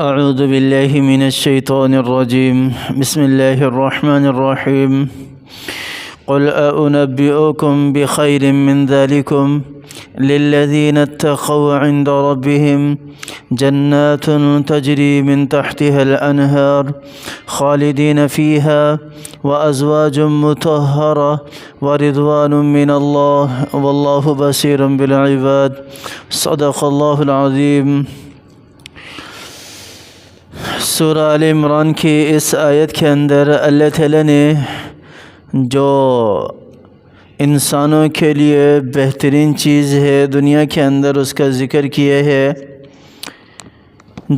اعوذ باللہ من الشیطان الرجیم بسم اللہ الرحمن الرحیم قل أنبئكم بخير من ذلكم للذين اتقوا عند ربهم جنات تجري من تحتها الأنهار خالدين فيها وأزواج مطهرة ورضوان من الله والله بصير بالعباد صدق الله العظيم۔ سورہ آل عمران کی اس آیت کے اندر اللہ تعالیٰ نے جو انسانوں کے لیے بہترین چیز ہے دنیا کے اندر اس کا ذکر کیا ہے،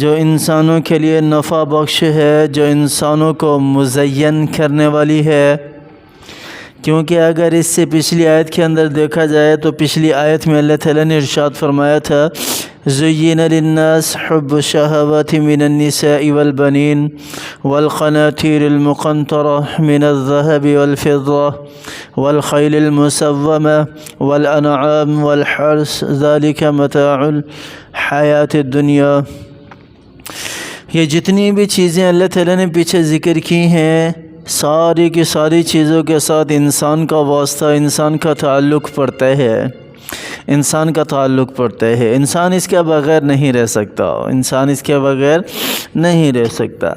جو انسانوں کے لیے نفع بخش ہے، جو انسانوں کو مزین کرنے والی ہے۔ کیونکہ اگر اس سے پچھلی آیت کے اندر دیکھا جائے تو پچھلی آیت میں اللہ تعالیٰ نے ارشاد فرمایا تھا زُيِّنَ لِلنَّاسِ حُبُّ الشَّهَوَاتِ مِنَ النِّسَاءِ وَالْبَنِينَ وَالْقَنَاطِيرِ الْمُقَنطَرَةِ مِنَ الذَّهَبِ وَالْفِضَّةِ وَالْخَيْلِ الْمُسَوَّمَةِ وَالْأَنْعَامِ وَالْحَرْثِ ذَلِكَ مَتَاعُ الْحَيَاةِ الدُّنْيَا۔ یہ جتنی بھی چیزیں اللہ تعالیٰ نے پیچھے ذکر کی ہیں، ساری کی ساری چیزوں کے ساتھ انسان کا واسطہ، انسان کا تعلق پڑتا ہے، انسان کا تعلق پڑتا ہے۔ انسان اس کے بغیر نہیں رہ سکتا، انسان اس کے بغیر نہیں رہ سکتا۔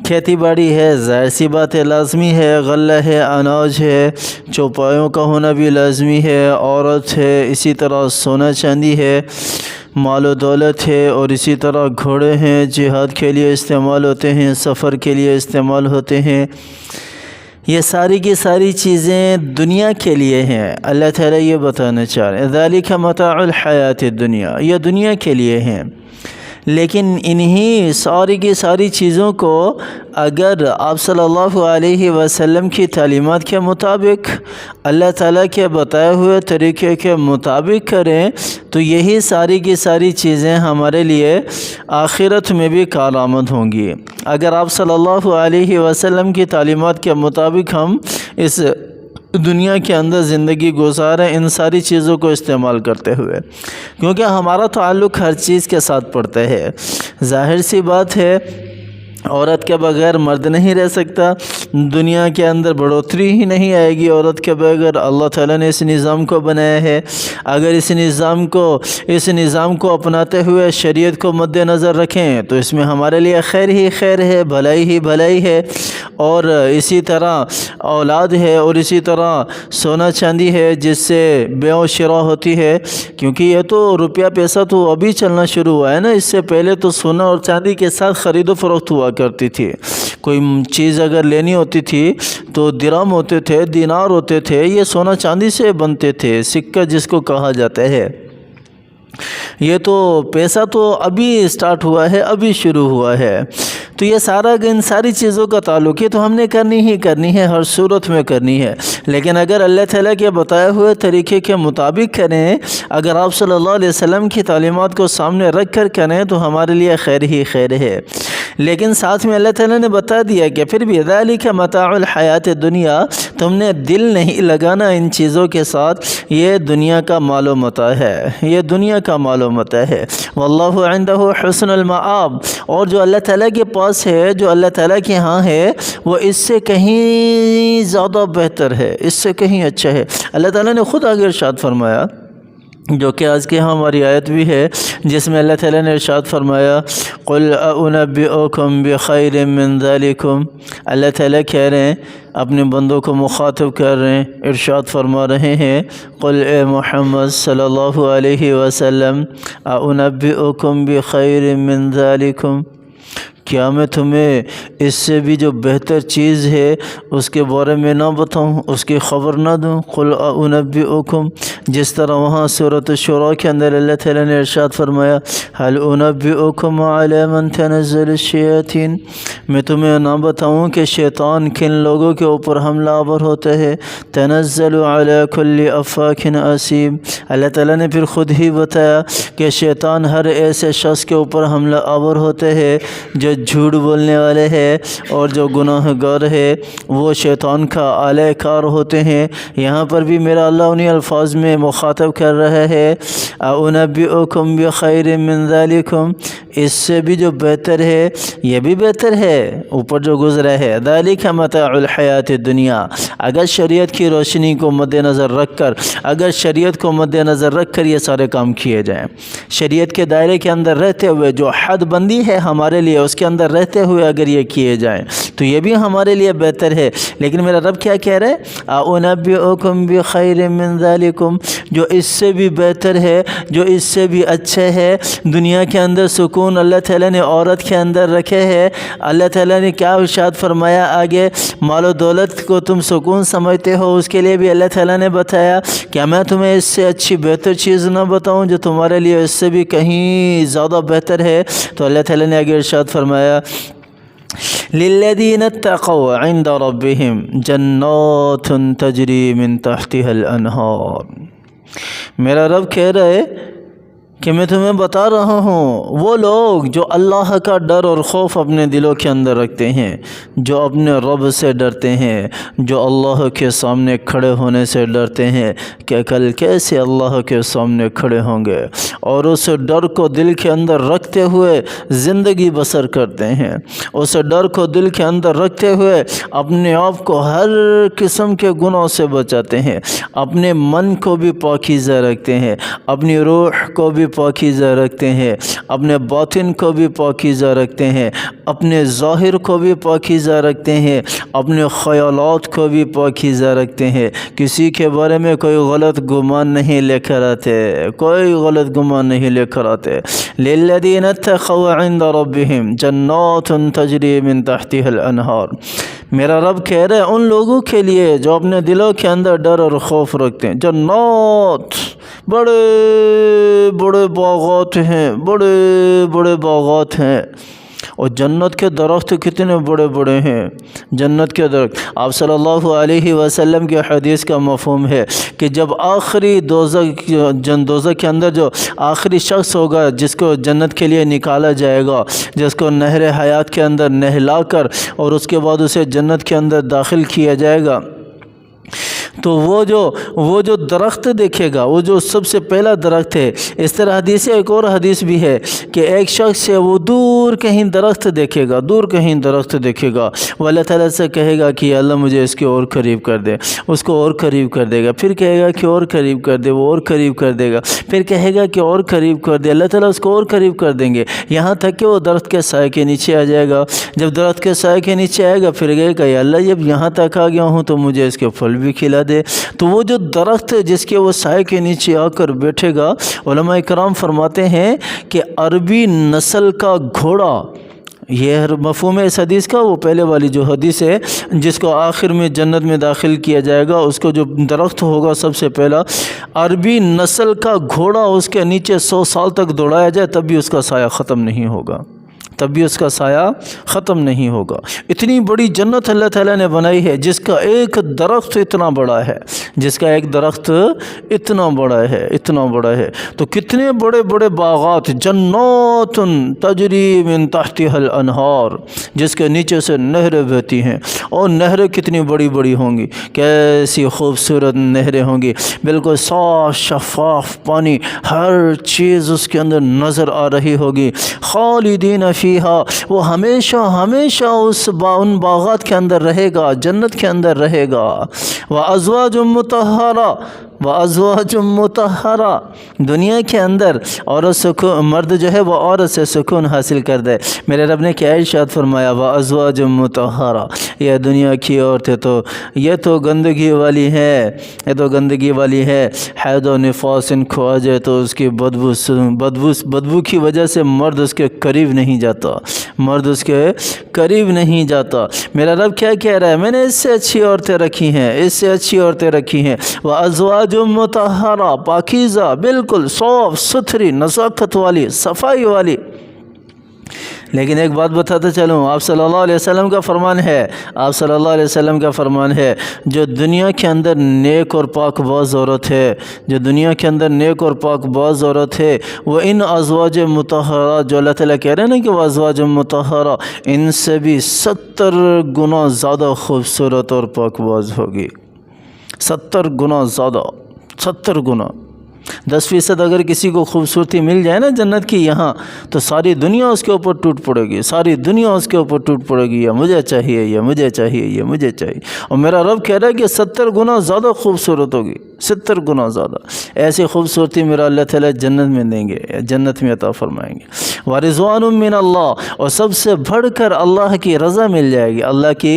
کھیتی باڑی ہے، ظاہر سی بات ہے، لازمی ہے، غلہ ہے، اناج ہے، چوپایوں کا ہونا بھی لازمی ہے، عورت ہے، اسی طرح سونا چاندی ہے، مال و دولت ہے، اور اسی طرح گھوڑے ہیں، جہاد کے لیے استعمال ہوتے ہیں، سفر کے لیے استعمال ہوتے ہیں۔ یہ ساری کی ساری چیزیں دنیا کے لیے ہیں۔ اللہ تعالیٰ یہ بتانا چاہ رہے ہیں ذَلِكَ مَتَاعُ الْحَيَاةِ الدُّنْيَا، یہ دنیا کے لیے ہیں۔ لیکن انہی ساری کی ساری چیزوں کو اگر آپ صلی اللہ علیہ وسلم کی تعلیمات کے مطابق، اللہ تعالیٰ کے بتائے ہوئے طریقے کے مطابق کریں تو یہی ساری کی ساری چیزیں ہمارے لیے آخرت میں بھی کارآمد ہوں گی۔ اگر آپ صلی اللہ علیہ وسلم کی تعلیمات کے مطابق ہم اس دنیا کے اندر زندگی گزاریں ان ساری چیزوں کو استعمال کرتے ہوئے، کیونکہ ہمارا تعلق ہر چیز کے ساتھ پڑتا ہے۔ ظاہر سی بات ہے، عورت کے بغیر مرد نہیں رہ سکتا، دنیا کے اندر بڑھوتری ہی نہیں آئے گی عورت کے بغیر۔ اللہ تعالیٰ نے اس نظام کو بنایا ہے، اگر اس نظام کو اپناتے ہوئے شریعت کو مد نظر رکھیں تو اس میں ہمارے لیے خیر ہی خیر ہے، بھلائی ہی بھلائی ہے، اور اسی طرح اولاد ہے، اور اسی طرح سونا چاندی ہے جس سے بیع و شراء ہوتی ہے، کیونکہ یہ تو روپیہ پیسہ تو ابھی چلنا شروع ہوا ہے نا، اس سے پہلے تو سونا اور چاندی کے ساتھ خرید و فروخت ہوا کرتی تھی۔ کوئی چیز اگر لینی ہوتی تھی تو درہم ہوتے تھے، دینار ہوتے تھے، یہ سونا چاندی سے بنتے تھے، سکہ جس کو کہا جاتا ہے۔ یہ تو پیسہ تو ابھی سٹارٹ ہوا ہے، ابھی شروع ہوا ہے۔ تو یہ ان ساری چیزوں کا تعلق ہے تو ہم نے کرنی ہے، ہر صورت میں کرنی ہے۔ لیکن اگر اللہ تعالیٰ کے بتائے ہوئے طریقے کے مطابق کریں، اگر آپ صلی اللہ علیہ وسلم کی تعلیمات کو سامنے رکھ کر کریں تو ہمارے لیے خیر ہی خیر ہے۔ لیکن ساتھ میں اللہ تعالیٰ نے بتا دیا کہ پھر بھی ذَلِكَ مَتَاعُ الْحَيَاةِ الدُّنْيَا، تم نے دل نہیں لگانا ان چیزوں کے ساتھ، یہ دنیا کا مال و متاع ہے، یہ دنیا کا مال و متاع ہے۔ وَاللَّهُ عِنْدَهُ حُسْنُ الْمَآبِ، اور جو اللہ تعالیٰ کے پاس ہے، جو اللہ تعالیٰ کے ہاں ہے، وہ اس سے کہیں زیادہ بہتر ہے، اس سے کہیں اچھا ہے۔ اللہ تعالیٰ نے خود آگے ارشاد فرمایا، جو کہ آج کی ہماری آیت بھی ہے، جس میں اللہ تعالیٰ نے ارشاد فرمایا قُلْ أَنبِئُكُمْ بِخَيْرٍ مِّن ذَلِكُمْ۔ اللہ تعالیٰ کہہ رہے ہیں، اپنے بندوں کو مخاطب کر رہے ہیں، ارشاد فرما رہے ہیں قُلْ اے محمد صلی اللہ علیہ وسلم أَنبِئُكُمْ بِخَيْرٍ مِّن ذَلِكُمْ، کیا میں تمہیں اس سے بھی جو بہتر چیز ہے اس کے بارے میں نہ بتاؤں، اس کی خبر نہ دوں؟ قُلْ أَنبِئُكُمْ، جس طرح وہاں سورۃ الشورى کے اندر اللہ تعالیٰ نے ارشاد فرمایا هَلْ أُنَبِّئُكُمْ عَلَى مَنْ تَنَزَّلُ الشَّيَاطِينُ، میں تمہیں نہ بتاؤں کہ شیطان کن لوگوں کے اوپر حملہ آور ہوتا ہے؟ تَنَزَّلُ عَلَى كُلِّ أَفَّاكٍ أَثِيمٍ، اللہ تعالیٰ نے پھر خود ہی بتایا کہ شیطان ہر ایسے شخص کے اوپر حملہ آور ہوتا ہے جو جھوٹ بولنے والے ہیں اور جو گناہ گار ہے وہ شیطان کا آلہ کار ہوتے ہیں۔ یہاں پر بھی میرا اللہ انہی الفاظ میں مخاطب کر رہا ہے، اُنَبِّئُکُم بِخَیْرٍ مِّن ذَلِکُم، اس سے بھی جو بہتر ہے یہ بھی بہتر ہے اوپر جو گزرا ہے، ذَلِکَ مَتَاعُ الْحَیَاةِ الدُّنْیَا۔ اگر شریعت کی روشنی کو مد نظر رکھ کر، اگر شریعت کو مد نظر رکھ کر یہ سارے کام کیے جائیں، شریعت کے دائرے کے اندر رہتے ہوئے جو حد بندی ہے ہمارے لیے اس کے اندر رہتے ہوئے اگر یہ کیے جائیں تو یہ بھی ہمارے لیے بہتر ہے۔ لیکن میرا رب کیا کہہ رہے ہیں، اُنَبِّئُکُم بِخَیْرٍ مِّن ذَلِکُم، جو اس سے بھی بہتر ہے، جو اس سے بھی اچھا ہے۔ دنیا کے اندر سکون اللہ تعالیٰ نے عورت کے اندر رکھے ہے۔ اللہ تعالیٰ نے کیا ارشاد فرمایا آگے، مال و دولت کو تم سکون سمجھتے ہو، اس کے لیے بھی اللہ تعالیٰ نے بتایا کیا میں تمہیں اس سے اچھی بہتر چیز نہ بتاؤں جو تمہارے لیے اس سے بھی کہیں زیادہ بہتر ہے؟ تو اللہ تعالیٰ نے آگے ارشاد فرمایا، لِلَّذِينَ اتَّقَوْا عِنْدَ رَبِّهِمْ جَنَّاتٌ تَجْرِي مِن تَحْتِهَا الْأَنْهَارُ۔ میرا رب کہہ رہا ہے کہ میں تمہیں بتا رہا ہوں وہ لوگ جو اللہ کا ڈر اور خوف اپنے دلوں کے اندر رکھتے ہیں، جو اپنے رب سے ڈرتے ہیں، جو اللہ کے سامنے کھڑے ہونے سے ڈرتے ہیں کہ کل کیسے اللہ کے سامنے کھڑے ہوں گے، اور اس ڈر کو دل کے اندر رکھتے ہوئے زندگی بسر کرتے ہیں، اس ڈر کو دل کے اندر رکھتے ہوئے اپنے آپ کو ہر قسم کے گناہ سے بچاتے ہیں، اپنے من کو بھی پاکیزہ رکھتے ہیں، اپنی روح کو بھی پاکیزہ رکھتے ہیں، اپنے باطن کو بھی پاکیزہ رکھتے ہیں، اپنے ظاہر کو بھی پاکیزہ رکھتے ہیں، اپنے خیالات کو بھی پاکیزہ رکھتے ہیں، کسی کے بارے میں کوئی غلط گمان نہیں لے کر آتے، کوئی غلط گمان نہیں لے کر آتے۔ لِلَّذِينَ اتَّقَوْا عِنْدَ رَبِّهِمْ جَنَّاتٌ تَجْرِي مِن تَحْتِهَا الْأَنْهَارُ۔ میرا رب کہہ رہے ہیں ان لوگوں کے لیے جو اپنے دلوں کے اندر ڈر اور خوف رکھتے ہیں، جنات، بڑے بڑے باغات ہیں، بڑے بڑے باغات ہیں، اور جنت کے درخت کتنے بڑے بڑے ہیں۔ جنت کے درخت، آپ صلی اللہ علیہ وسلم کی حدیث کا مفہوم ہے کہ جب آخری دوزخ کے اندر جو آخری شخص ہوگا جس کو جنت کے لیے نکالا جائے گا، جس کو نہر حیات کے اندر نہلا کر اور اس کے بعد اسے جنت کے اندر داخل کیا جائے گا، تو وہ جو درخت دیکھے گا، وہ جو سب سے پہلا درخت ہے، اس طرح حدیث ایک اور حدیث بھی ہے کہ ایک شخص ہے وہ دور کہیں درخت دیکھے گا، دور کہیں درخت دیکھے گا، وہ اللہ تعالیٰ سے کہے گا کہ اللہ مجھے اس کے اور قریب کر دے، اس کو اور قریب کر دے گا، پھر کہے گا کہ اور قریب کر دے، وہ اور قریب کر دے گا، پھر کہے گا کہ اور قریب کر دے، اللہ تعالیٰ اس کو اور قریب کر دیں گے، یہاں تک کہ وہ درخت کے سائے کے نیچے آ جائے گا۔ جب درخت کے سائے کے نیچے آئے گا پھر کہے گا یا اللہ جب یہاں تک آ گیا ہوں تو مجھے اس کے پھل بھی کھلا دے۔ تو وہ جو درخت ہے جس کے وہ سائے کے نیچے آ کر بیٹھے گا، علماء کرام فرماتے ہیں کہ عربی نسل کا گھوڑا، یہ مفہوم ہے اس حدیث کا، وہ پہلے والی جو حدیث ہے جس کو آخر میں جنت میں داخل کیا جائے گا، اس کو جو درخت ہوگا سب سے پہلا، عربی نسل کا گھوڑا اس کے نیچے 100 سال تک دوڑایا جائے تب بھی اس کا سایہ ختم نہیں ہوگا، تب بھی اس کا سایہ ختم نہیں ہوگا۔ اتنی بڑی جنت اللہ تعالیٰ نے بنائی ہے جس کا ایک درخت اتنا بڑا ہے، جس کا ایک درخت اتنا بڑا ہے، اتنا بڑا ہے، تو کتنے بڑے بڑے باغات، جنات تجری من تحتها الانہار، جس کے نیچے سے نہریں بہتی ہیں، اور نہریں کتنی بڑی بڑی ہوں گی، کیسی خوبصورت نہریں ہوں گی، بالکل صاف شفاف پانی، ہر چیز اس کے اندر نظر آ رہی ہوگی، خالدین فیہا، وہ ہمیشہ ہمیشہ ان باغات کے اندر رہے گا، جنت کے اندر رہے گا۔ وَأَزْوَاجٌ مُطَهَّرَةٌ، وَأَزْوَاجٌ مُطَهَّرَةٌ، دنیا کے اندر عورت سکون، مرد جو ہے وہ عورت سے سکون حاصل کر دے۔ میرے رب نے کیا ارشاد فرمایا، وَأَزْوَاجٌ مُطَهَّرَةٌ، یہ دنیا کی عورتیں تو یہ تو گندگی والی ہے، یہ تو گندگی والی ہے، حید و نفاس ان کو آ جائے تو اس کی بدبو کی وجہ سے مرد اس کے قریب نہیں جاتا، مرد اس کے قریب نہیں جاتا۔ میرا رب کیا کہہ رہا ہے، میں نے اس سے اچھی عورتیں رکھی ہیں، اس سے اچھی عورتیں رکھی ہیں، وَأَزْوَاجٌ مُطَهَّرَةٌ، پاکیزہ، بالکل صاف ستھری، نزاکت والی، صفائی والی، لیکن ایک بات بتاتا چلوں، آپ صلی اللہ علیہ وسلم کا فرمان ہے، آپ صلی اللہ علیہ وسلم کا فرمان ہے، جو دنیا کے اندر نیک اور پاک باز عورت ہے، جو دنیا کے اندر نیک اور پاک باز عورت ہے، وہ ان ازواج مطہرہ جو اللہ تعالیٰ کہہ رہے ہیں نا کہ وہ ازواج مطہرہ، ان سے بھی 70 گنا زیادہ خوبصورت اور پاک باز ہوگی، 70 گنا زیادہ، 70 گنا۔ 10% اگر کسی کو خوبصورتی مل جائے نا جنت کی یہاں، تو ساری دنیا اس کے اوپر ٹوٹ پڑے گی، ساری دنیا اس کے اوپر ٹوٹ پڑے گی، یہ مجھے چاہیے، یہ مجھے چاہیے، یہ مجھے چاہیے۔ اور میرا رب کہہ رہا ہے کہ 70 گنا زیادہ خوبصورت ہوگی، 70 گنا زیادہ۔ ایسی خوبصورتی میرا اللہ تعالیٰ جنت میں دیں گے، جنت میں عطا فرمائیں گے۔ وَرِضْوَانٌ مِّنَ اللَّهِ، اور سب سے بڑھ کر اللہ کی رضا مل جائے گی، اللہ کی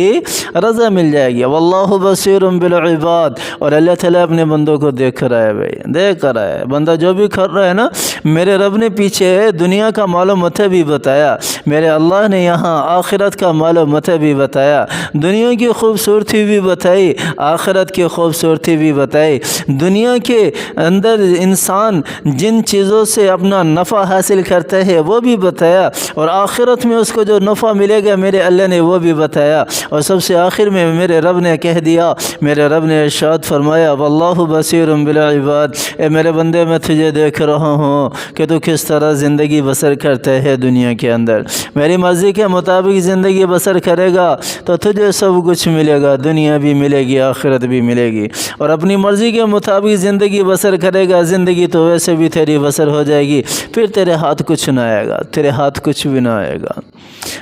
رضا مل جائے گی۔ وَاللَّهُ بَصِيرٌ بِالْعِبَادِ، اور اللہ تعالیٰ اپنے بندوں کو دیکھ کر آئے، بھائی دیکھ کر آئے، بندہ جو بھی کر رہا ہے نا، میرے رب نے پیچھے دنیا کا مال و متع بھی بتایا، میرے اللہ نے یہاں آخرت کا مال و متع بھی بتایا، دنیا کی خوبصورتی بھی بتائی، آخرت کی خوبصورتی بھی بتائی، دنیا کے اندر انسان جن چیزوں سے اپنا نفع حاصل کرتا ہے وہ بھی بتایا، اور آخرت میں اس کو جو نفع ملے گا میرے اللہ نے وہ بھی بتایا، اور سب سے آخر میں میرے رب نے کہہ دیا، میرے رب نے ارشاد فرمایا، واللہ بصیر بالعباد، اے میرے بندے میں تجھے دیکھ رہا ہوں کہ تو کس طرح زندگی بسر کرتے ہے دنیا کے اندر، میری مرضی کے مطابق زندگی بسر کرے گا تو تجھے سب کچھ ملے گا، دنیا بھی ملے گی، آخرت بھی ملے گی، اور اپنی مرضی کے مطابق زندگی بسر کرے گا، زندگی تو ویسے بھی تیری بسر ہو جائے گی، پھر تیرے ہاتھ کچھ نہ آئے گا، تیرے ہاتھ کچھ بھی نہ آئے گا۔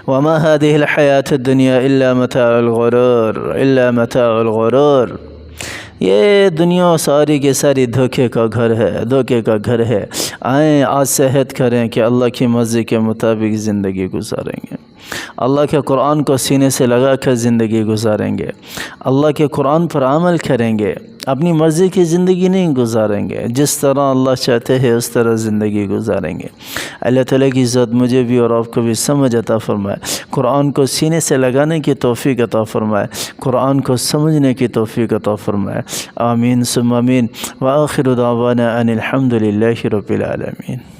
وَمَا هَذِهِ الْحَيَاةُ الدُّنْيَا إِلَّا مَتَاعُ الْغُرُورِ، إِلَّا مَتَاعُ الْغُرُورِ، یہ دنیا ساری کے ساری دھوکے کا گھر ہے، دھوکے کا گھر ہے۔ آئیں آج سے عہد کریں کہ اللہ کی مرضی کے مطابق زندگی گزاریں گے، اللہ کے قرآن کو سینے سے لگا کر زندگی گزاریں گے، اللہ کے قرآن پر عمل کریں گے، اپنی مرضی کی زندگی نہیں گزاریں گے، جس طرح اللہ چاہتے ہیں اس طرح زندگی گزاریں گے۔ اللہ تعالیٰ کی ذات مجھے بھی اور آپ کو بھی سمجھ عطا فرمائے، قرآن کو سینے سے لگانے کی توفیق عطا فرمائے، قرآن کو سمجھنے کی توفیق عطا فرمائے، آمین ثم آمین۔ وآخر دعوانا ان الحمد للہ رب العالمین۔